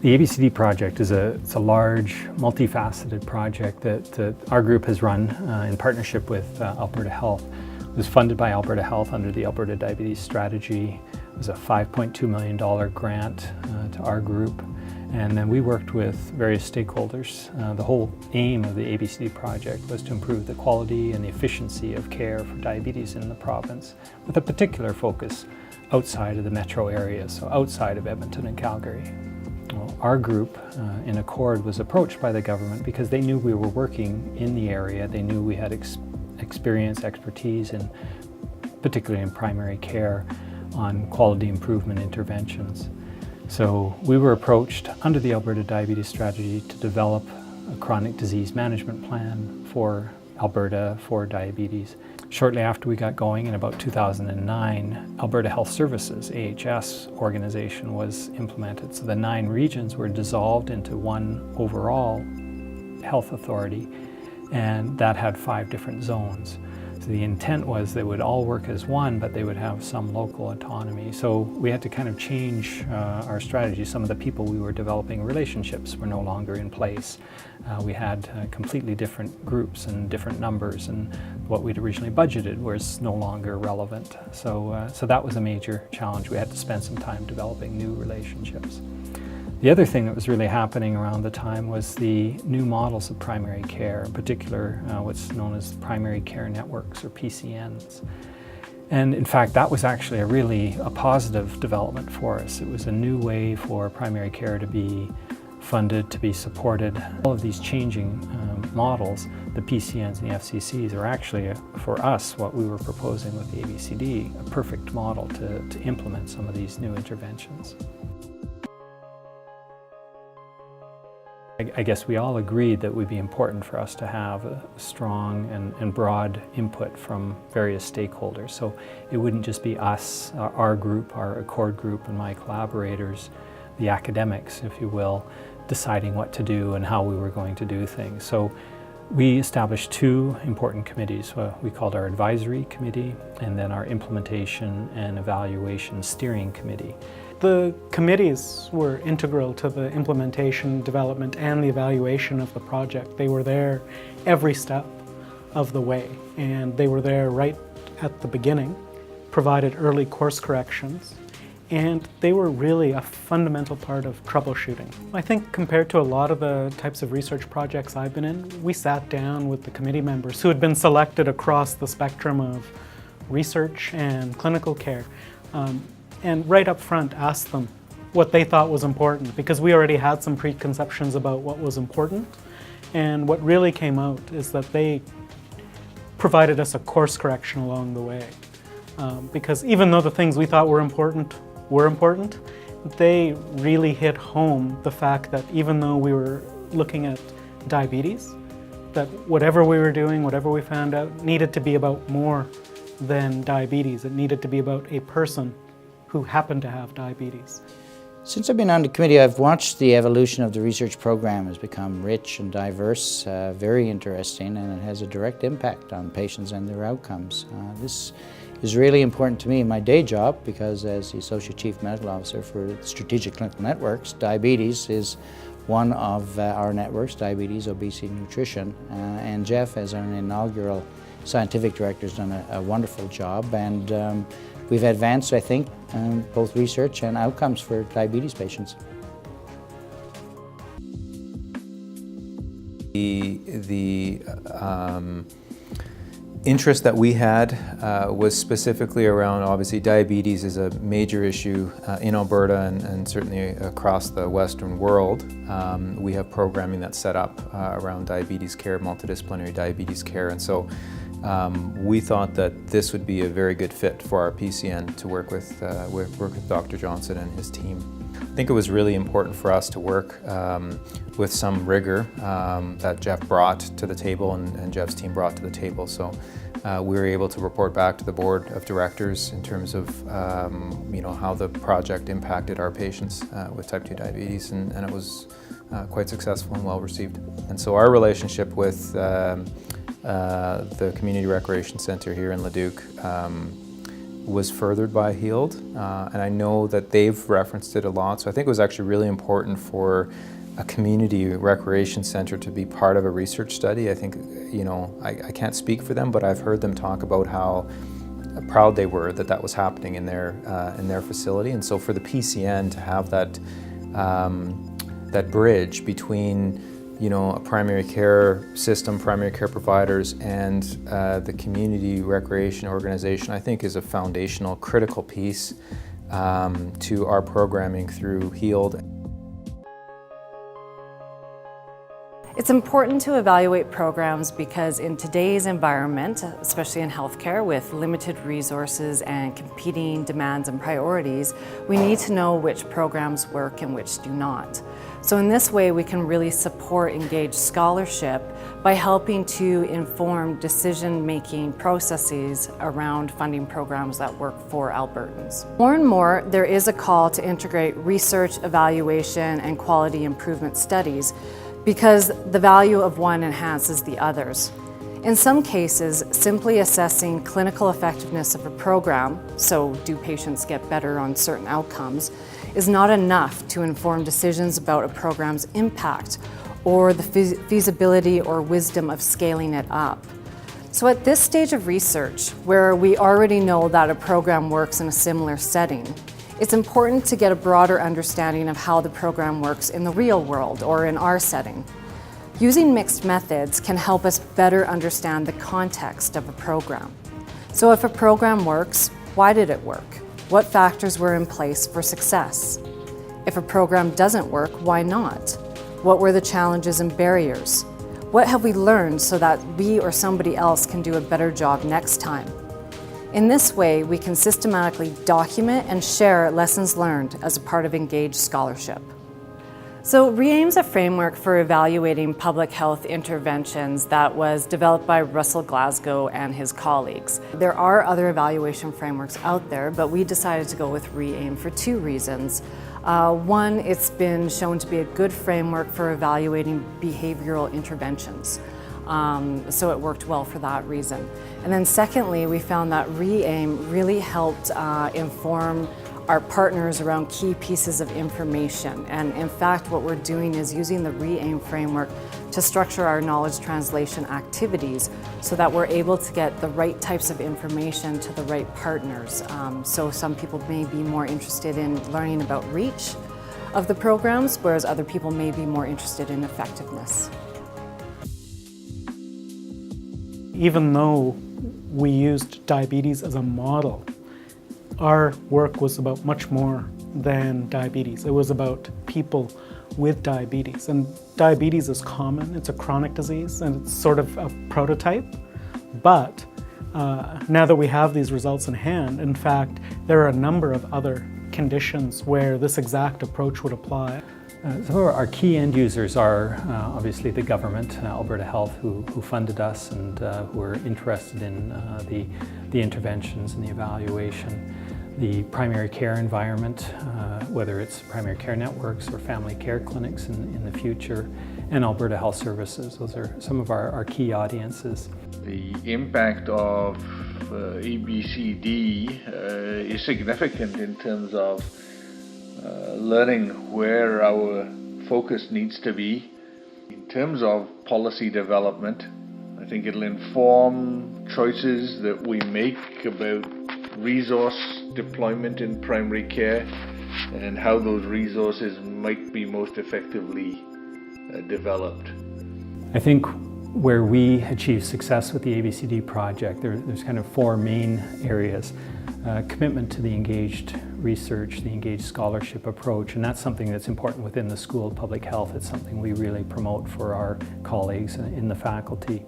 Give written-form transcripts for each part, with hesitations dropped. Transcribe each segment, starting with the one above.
The ABCD project is it's a large, multifaceted project that our group has run in partnership with Alberta Health. It was funded by Alberta Health under the Alberta Diabetes Strategy. It was a $5.2 million grant to our group. And then we worked with various stakeholders. The whole aim of the ABCD project was to improve the quality and the efficiency of care for diabetes in the province, with a particular focus outside of the metro area, so outside of Edmonton and Calgary. Well, our group, in Accord, was approached by the government because they knew we were working in the area. They knew we had experience, expertise, particularly in primary care, on quality improvement interventions. So we were approached under the Alberta Diabetes Strategy to develop a chronic disease management plan for Alberta for diabetes. Shortly after we got going, in about 2009, Alberta Health Services, AHS organization, was implemented. So the 9 regions were dissolved into one overall health authority, and that had 5 different zones. So the intent was they would all work as one, but they would have some local autonomy. So we had to kind of change our strategy. Some of the people we were developing relationships were no longer in place. We had completely different groups and different numbers, and what we'd originally budgeted was no longer relevant. So that was a major challenge. We had to spend some time developing new relationships. The other thing that was really happening around the time was the new models of primary care, in particular what's known as primary care networks, or PCNs. And in fact, that was actually a positive development for us. It was a new way for primary care to be funded, to be supported. All of these changing models, the PCNs and the FCCs, are actually, for us, what we were proposing with the ABCD, a perfect model to implement some of these new interventions. I guess we all agreed that it would be important for us to have a strong and broad input from various stakeholders. So it wouldn't just be us, our group, our Accord group, and my collaborators, the academics, if you will, deciding what to do and how we were going to do things. So we established 2 important committees. We called our advisory committee and then our implementation and evaluation steering committee. The committees were integral to the implementation, development, and the evaluation of the project. They were there every step of the way, and they were there right at the beginning, provided early course corrections, and they were really a fundamental part of troubleshooting. I think compared to a lot of the types of research projects I've been in, we sat down with the committee members who had been selected across the spectrum of research and clinical care, and right up front asked them what they thought was important, because we already had some preconceptions about what was important. And what really came out is that they provided us a course correction along the way. Because even though the things we thought were important, they really hit home the fact that even though we were looking at diabetes, that whatever we were doing, whatever we found out, needed to be about more than diabetes. It needed to be about a person who happened to have diabetes. Since I've been on the committee, I've watched the evolution of the research program. Has become rich and diverse, very interesting, and it has a direct impact on patients and their outcomes. This is really important to me in my day job, because as the Associate Chief Medical Officer for Strategic Clinical Networks, diabetes is one of our networks, diabetes, obesity, nutrition, and Jeff, as our inaugural Scientific Director, has done a wonderful job, and we've advanced, I think, both research and outcomes for diabetes patients. The interest that we had was specifically around, obviously, diabetes is a major issue in Alberta and certainly across the Western world. We have programming that's set up around diabetes care, multidisciplinary diabetes care, and so we thought that this would be a very good fit for our PCN to work with Dr. Johnson and his team. I think it was really important for us to work with some rigor that Jeff brought to the table and Jeff's team brought to the table. So we were able to report back to the board of directors in terms of how the project impacted our patients with type 2 diabetes, and it was quite successful and well received. And so our relationship with the Community Recreation Centre here in Leduc was furthered by HEALD, and I know that they've referenced it a lot, so I think it was actually really important for a community recreation center to be part of a research study. I think, I can't speak for them, but I've heard them talk about how proud they were that was happening in their facility. And so for the PCN to have that bridge between a primary care system, primary care providers, and the community recreation organization, I think is a foundational, critical piece to our programming through HEALD. It's important to evaluate programs because in today's environment, especially in healthcare with limited resources and competing demands and priorities, we need to know which programs work and which do not. So in this way, we can really support engaged scholarship by helping to inform decision-making processes around funding programs that work for Albertans. More and more, there is a call to integrate research, evaluation, and quality improvement studies because the value of one enhances the others. In some cases, simply assessing clinical effectiveness of a program, so do patients get better on certain outcomes, is not enough to inform decisions about a program's impact or the feasibility or wisdom of scaling it up. So at this stage of research, where we already know that a program works in a similar setting, it's important to get a broader understanding of how the program works in the real world or in our setting. Using mixed methods can help us better understand the context of a program. So if a program works, why did it work? What factors were in place for success? If a program doesn't work, why not? What were the challenges and barriers? What have we learned so that we or somebody else can do a better job next time? In this way, we can systematically document and share lessons learned as a part of engaged scholarship. So REAIM's a framework for evaluating public health interventions that was developed by Russell Glasgow and his colleagues. There are other evaluation frameworks out there, but we decided to go with REAIM for two reasons. One, it's been shown to be a good framework for evaluating behavioral interventions. So it worked well for that reason. And then secondly, we found that REAIM really helped inform our partners around key pieces of information. And in fact, what we're doing is using the REAIM framework to structure our knowledge translation activities so that we're able to get the right types of information to the right partners. So some people may be more interested in learning about reach of the programs, whereas other people may be more interested in effectiveness. Even though we used diabetes as a model, our work was about much more than diabetes. It was about people with diabetes. And diabetes is common, it's a chronic disease, and it's sort of a prototype. But now that we have these results in hand, in fact, there are a number of other conditions where this exact approach would apply. Some of our key end users are obviously the government, Alberta Health, who funded us and who are interested in the interventions and the evaluation. The primary care environment, whether it's primary care networks or family care clinics in the future, and Alberta Health Services. Those are some of our key audiences. The impact of ABCD is significant in terms of learning where our focus needs to be. In terms of policy development, I think it'll inform choices that we make about resource deployment in primary care and how those resources might be most effectively developed. I think where we achieve success with the ABCD project, there's kind of four main areas. Commitment to the engaged research, the engaged scholarship approach, and that's something that's important within the School of Public Health. It's something we really promote for our colleagues in the faculty.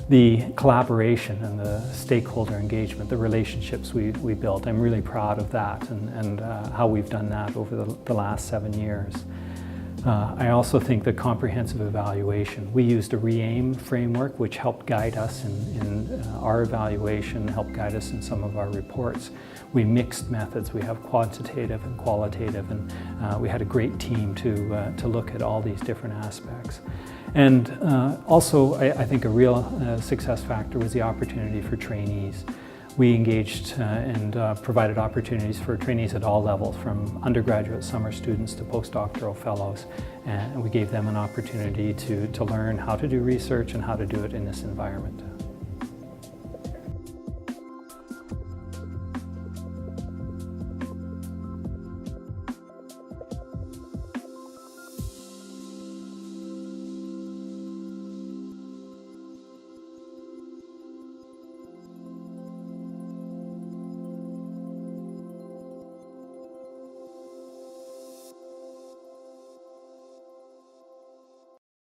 The collaboration and the stakeholder engagement, the relationships we built, I'm really proud of that and how we've done that over the last 7 years. I also think the comprehensive evaluation. We used a REAIM framework which helped guide us in our evaluation, helped guide us in some of our reports. We mixed methods. We have quantitative and qualitative, and we had a great team to look at all these different aspects. And also, I think a real success factor was the opportunity for trainees. we engaged and provided opportunities for trainees at all levels, from undergraduate summer students to postdoctoral fellows, and we gave them an opportunity to learn how to do research and how to do it in this environment.